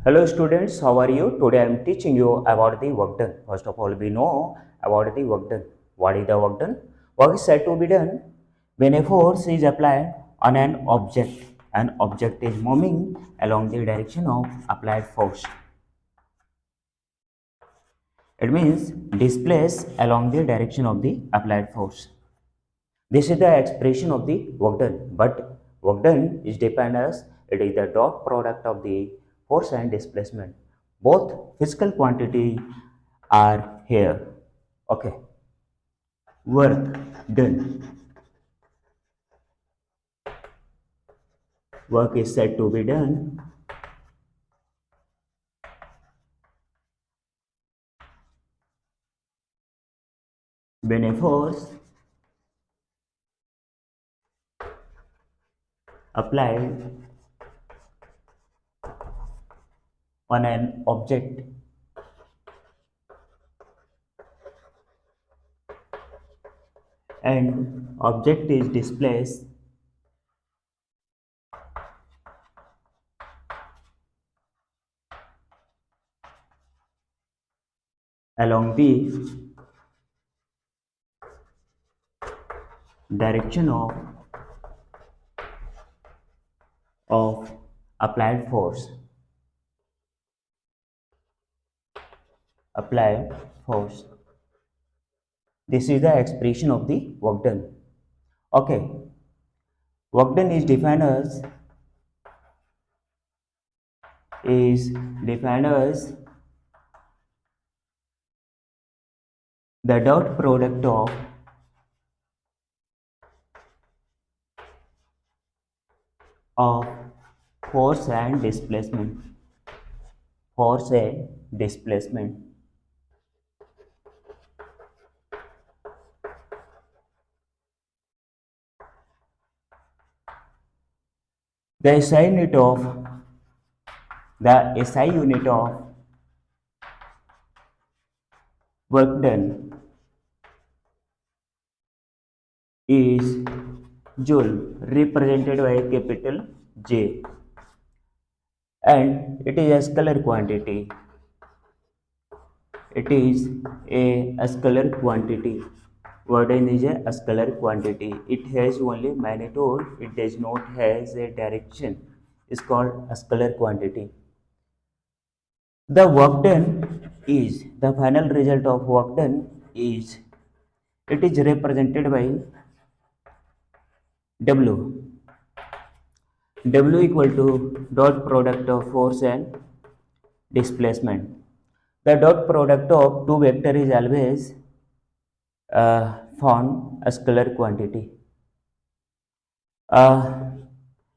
Hello students, how are you? Today I am teaching you about the work done. First of all, we know about the work done. What is the work done? Work is said to be done when a force is applied on an object. An object is moving along the direction of applied force. It means displaced along the direction of the applied force. This is the expression of the work done, but work done is defined as it is the dot product of the force and displacement. Both physical quantity are here. Okay, work done. Work is said to be done when a force applied on an object and object is displaced along the direction of applied force. Applied force. This is the expression of the work done. Okay, work done is defined as the dot product of force and displacement. Force and displacement. The SI unit of the SI unit of work done is joule, represented by capital J, and it is a scalar quantity. It is a scalar quantity. Work done is a scalar quantity. It has only magnitude. It does not has a direction. It's called a scalar quantity. The work done is the final result of work done is it is represented by W. W equal to dot product of force and displacement. The dot product of two vector is always found a scalar quantity.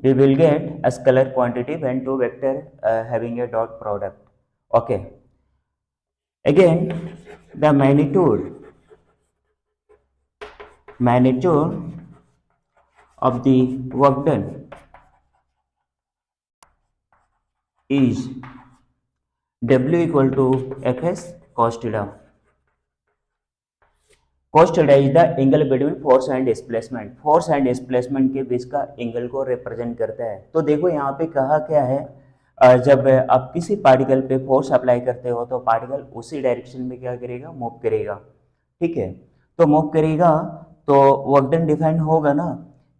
We will get a scalar quantity when two vector having a dot product. Okay. Again, the magnitude of the work done is W equal to Fs cos theta. Cos theta is the angle between force and displacement. Force and displacement के बीच का angle को represent करता है. तो देखो यहाँ पे कहा क्या है, जब आप किसी पार्टिकल पे फोर्स अप्लाई करते हो तो पार्टिकल उसी डायरेक्शन में क्या करेगा, मूव करेगा. ठीक है, तो मूव करेगा तो वर्क डन डिफाइन होगा ना.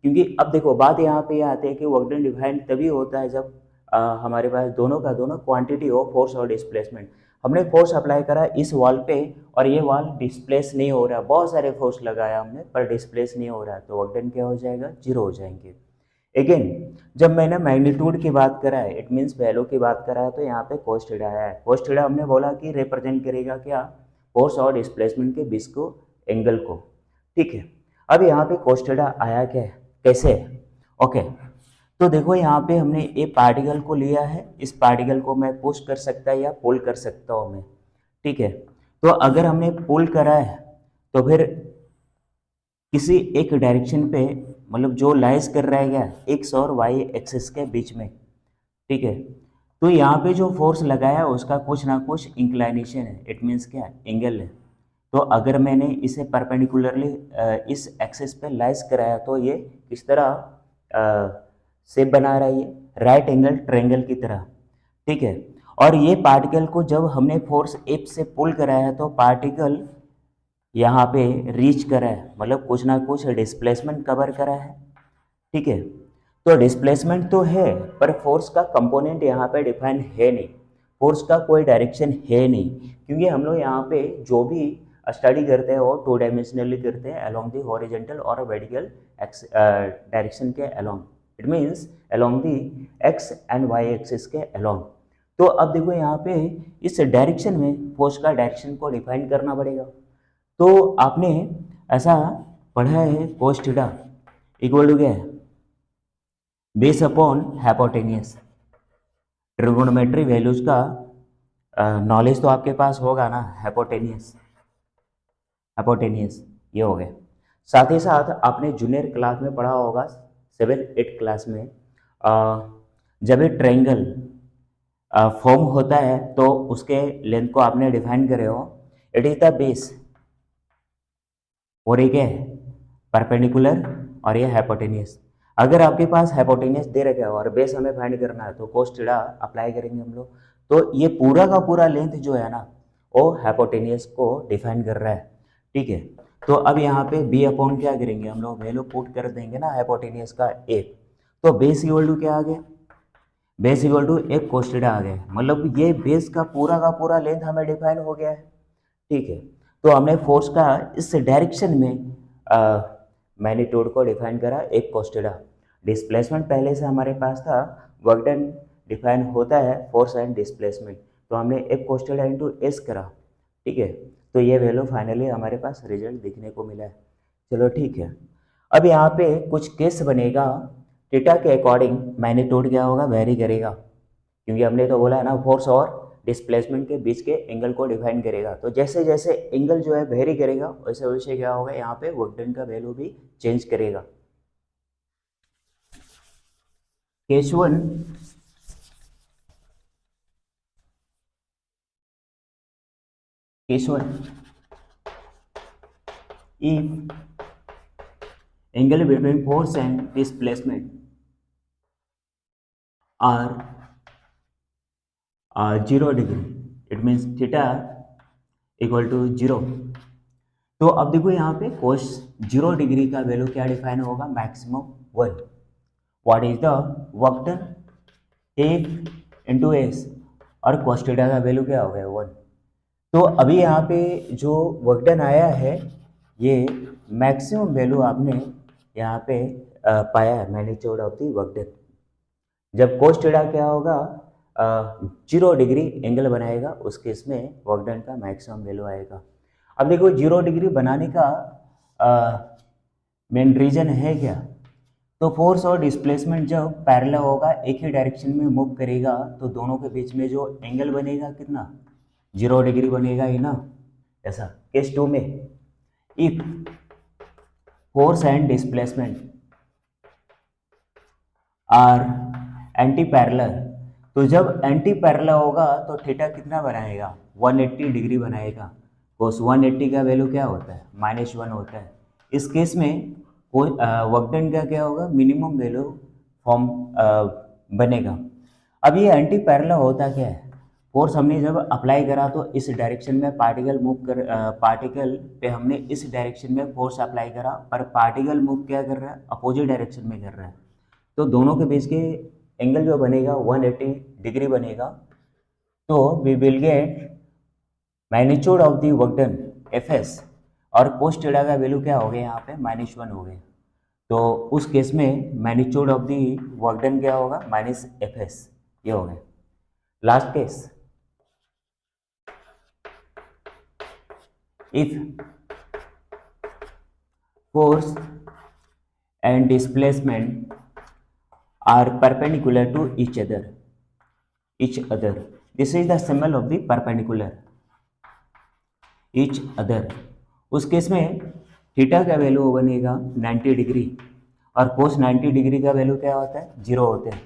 क्योंकि अब देखो बात यहाँ पे आती है कि वर्क डन डिफाइन तभी होता है जब हमारे पास दोनों का दोनों क्वांटिटी हो, फोर्स और डिस्प्लेसमेंट. हमने फोर्स अप्लाई करा इस वॉल पे और ये वॉल डिस्प्लेस नहीं हो रहा, बहुत सारे फोर्स लगाया हमने पर डिस्प्लेस नहीं हो रहा, तो वर्क डन क्या हो जाएगा, जीरो हो जाएंगे. अगेन जब मैंने मैग्नीट्यूड की बात करा है, इट मीन्स वैल्यू की बात करा है, तो यहाँ पे cos थीटा आया है. cos थीटा हमने बोला कि रिप्रेजेंट करेगा क्या, फोर्स और डिस्प्लेसमेंट के बीच को एंगल को. ठीक है, अब यहाँ पे cos थीटा आया क्या है, कैसे है. ओके, तो देखो यहाँ पे हमने एक पार्टिकल को लिया है, इस पार्टिकल को मैं पुश कर सकता या पुल कर सकता हूँ मैं. ठीक है, तो अगर हमने पुल करा है तो फिर किसी एक डायरेक्शन पे, मतलब जो लाइज कर रहा है क्या, एक्स और वाई एक्सिस के बीच में. ठीक है, तो यहाँ पे जो फोर्स लगाया है उसका कुछ ना कुछ इंक्लाइनेशन है, इट मीन्स क्या, एंगल है. तो अगर मैंने इसे परपेंडिकुलरली इस एक्सिस पे लाइज कराया तो ये किस तरह शेप बना रहा है, ये राइट एंगल ट्रायंगल की तरह. ठीक है, और ये पार्टिकल को जब हमने फोर्स एफ से पुल करा है तो पार्टिकल यहाँ पे रीच करा है, मतलब कुछ ना कुछ डिस्प्लेसमेंट कवर करा है। ठीक है, तो डिस्प्लेसमेंट तो है पर फोर्स का कंपोनेंट यहाँ पे डिफाइन है नहीं, फोर्स का कोई डायरेक्शन है नहीं, क्योंकि हम लोग यहाँ पे जो भी स्टडी करते हैं वो 2 डायमेंशनली करते हैं अलोंग द हॉरिजेंटल और वर्टिकल डायरेक्शन के along, it means along the X and Y axis के अलोंग। तो अब देखो यहाँ पे इस डायरेक्शन में फोर्स का डायरेक्शन को डिफाइन करना पड़ेगा। तो आपने ऐसा पढ़ा है cos थीटा इक्वल टू क्या है, base upon hypotenuse. Trigonometry values का नॉलेज तो आपके पास होगा ना, हाइपोटेन्यूज हाइपोटेन्यूज ये हो गए। साथ ही साथ आपने जूनियर क्लास में पढ़ा होगा 7-8 क्लास में जब ये ट्रायंगल फॉर्म होता है तो उसके लेंथ को आपने डिफाइन करे हो, इट इज द बेस और एक है परपेंडिकुलर और ये हाइपोटेन्यूज। अगर आपके पास हाइपोटेन्यूज दे रखा है और बेस हमें फाइंड करना है तो cos थीटा अप्लाई करेंगे हम लोग, तो ये पूरा का पूरा लेंथ जो है ना वो हाइपोटेन्यूज को डिफाइन कर रहा है। ठीक है, तो अब यहाँ पे बी अपॉन क्या करेंगे हम लोग, वैल्यू पुट कर देंगे ना हाइपोटेन्यूज का एक, तो बेस इक्वल टू क्या आ गया, बेस इक्वल टू एक cos थीटा आ गया, मतलब ये बेस का पूरा लेंथ हमें डिफाइन हो गया है। ठीक है, तो हमने फोर्स का इस डायरेक्शन में मैग्नीट्यूड को डिफाइन करा एक cos थीटा। डिस्प्लेसमेंट पहले से हमारे पास था, वर्क डन डिफाइन होता है फोर्स एंड डिस्प्लेसमेंट, तो हमने एक cos थीटा इंटू एस करा। ठीक है, तो ये वैल्यू फाइनली हमारे पास रिजल्ट दिखने को मिला है। चलो ठीक है, अब यहाँ पे कुछ केस बनेगा, थीटा के अकॉर्डिंग मैग्नीट्यूड क्या होगा, वेरी करेगा, क्योंकि हमने तो बोला है ना फोर्स और डिस्प्लेसमेंट के बीच के एंगल को डिफाइन करेगा। तो जैसे जैसे एंगल जो है वेरी करेगा वैसे वैसे क्या होगा, यहाँ पे वर्क डन का वैल्यू भी चेंज करेगा। Case 1, case 1, if angle between force and displacement are 0 degree, it means theta equal to 0। तो अब देखो यहाँ पे cos 0 डिग्री का वैल्यू क्या डिफाइन होगा, maximum 1। What is the work done F into S, और cos थीटा का वैल्यू क्या हो गया 1। तो अभी यहाँ पे जो वर्क डन आया है ये मैक्सिमम वैल्यू आपने यहाँ पे पाया है magnitude of the work done. जब cos थीटा क्या होगा 0 डिग्री एंगल बनाएगा उस केस में वर्क डन का मैक्सिमम वैल्यू आएगा। अब देखो 0 डिग्री बनाने का मेन रीजन है क्या, तो फोर्स और डिस्प्लेसमेंट जब पैरेलल होगा एक ही डायरेक्शन में मूव करेगा तो दोनों के बीच में जो एंगल बनेगा कितना, 0 डिग्री बनेगा ही ना। ऐसा केस 2 में if force and displacement are anti parallel, तो जब एंटी पैरेलल होगा तो थीटा कितना बनाएगा, 180 डिग्री बनाएगा। कोस 180 का वैल्यू क्या होता है, -1 होता है। इस केस में वर्क डन का क्या होगा, मिनिमम वैल्यू फॉर्म बनेगा। अब ये एंटी पैरेलल होता क्या है, फोर्स हमने जब अप्लाई करा तो इस डायरेक्शन में पार्टिकल मूव कर पार्टिकल पे हमने इस डायरेक्शन में फोर्स अप्लाई करा, पर पार्टिकल मूव क्या कर रहा है, अपोजिट डायरेक्शन में कर रहा है, तो दोनों के बीच के एंगल जो बनेगा 180 डिग्री बनेगा। तो we will get magnitude of the work done F S, और cos थीटा का वैल्यू क्या हो गया यहाँ पे -1 हो गया, तो उस केस में magnitude of the work done क्या होगा, -fs, ये हो गया। Last case, if force and displacement are perpendicular to each other, this is the symbol of the perpendicular, each other। उस केस में थीटा का वैल्यू बनेगा 90 डिग्री और cos 90 डिग्री का वैल्यू क्या होता है, 0 होता है।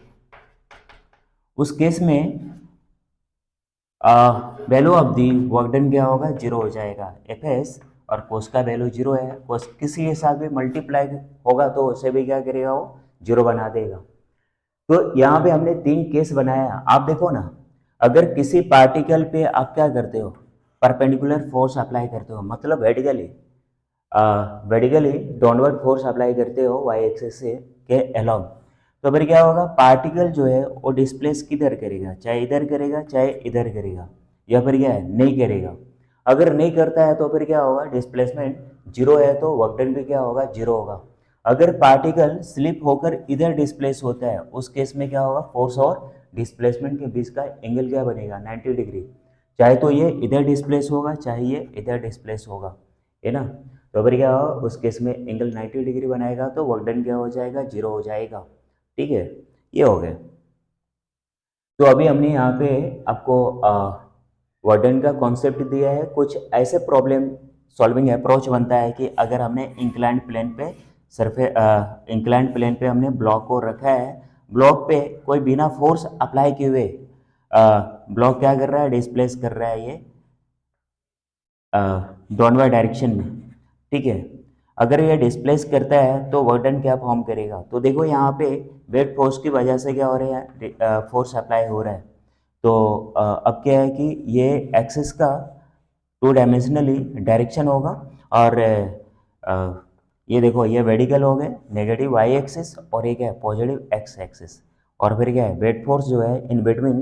उस केस में value of the work done क्या होगा, 0 हो जाएगा एफ एस, और cos का वैल्यू 0 है, cos किसी के साथ भी मल्टीप्लाई होगा तो उसे भी क्या करेगा, वो 0 बना देगा। तो यहाँ पे हमने 3 केस बनाया, आप देखो ना अगर किसी पार्टिकल पे आप क्या करते हो, परपेंडिकुलर फोर्स अप्लाई करते हो, मतलब वर्टिकली डाउनवर्ड फोर्स अप्लाई करते हो वाई एक्सिस से के अलोंग, तो फिर क्या होगा, पार्टिकल जो है वो डिस्प्लेस किधर करेगा, चाहे इधर करेगा चाहे इधर करेगा, या फिर क्या है, नहीं करेगा। अगर नहीं करता है तो फिर क्या होगा, डिस्प्लेसमेंट जीरो है तो वर्क डन भी क्या होगा, जीरो होगा। अगर पार्टिकल स्लिप होकर इधर डिस्प्लेस होता है, उस केस में क्या होगा, फोर्स और डिस्प्लेसमेंट के बीच का एंगल क्या बनेगा, 90 डिग्री। चाहे तो ये इधर डिस्प्लेस होगा चाहे ये इधर डिस्प्लेस होगा, है ना। तो फिर क्या होगा, उस केस में एंगल 90 डिग्री बनाएगा तो वर्क डन क्या हो जाएगा, जीरो हो जाएगा। ठीक है, ये हो गया। तो अभी हमने यहाँ पे आपको वर्डन का कॉन्सेप्ट दिया है। कुछ ऐसे प्रॉब्लम सॉल्विंग अप्रोच बनता है कि अगर हमने इंक्लाइंड प्लेन पे इंक्लाइंड प्लेन पे हमने ब्लॉक को रखा है, ब्लॉक पे कोई बिना फोर्स अप्लाई किए हुए ब्लॉक क्या कर रहा है, डिस्प्लेस कर रहा है ये डाउनवर्ड डायरेक्शन में। ठीक है, अगर ये डिस्प्लेस करता है तो वर्क डन क्या फॉर्म करेगा, तो देखो यहाँ पे वेट फोर्स की वजह से क्या हो रहा है, फोर्स अप्लाई हो रहा है। तो अब क्या है कि ये एक्सिस का टू डायमेंशनली डायरेक्शन होगा, और ये देखो ये वेडिकल हो गए नेगेटिव वाई एक्सिस, और ये क्या है, पॉजिटिव एक्स एक्सिस। और फिर क्या है, वेट फोर्स जो है इन बिटवीन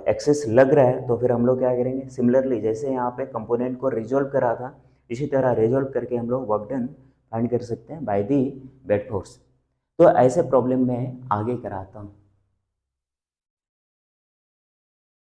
एक्सेस लग रहा है, तो फिर हम लोग क्या करेंगे, सिमिलरली जैसे यहाँ पे कंपोनेंट को रिजोल्व करा था, इसी तरह रिजोल्व करके हम लोग वर्क डन फाइंड कर सकते हैं बाय दी वेट फोर्स। तो ऐसे प्रॉब्लम में आगे कराता हूँ।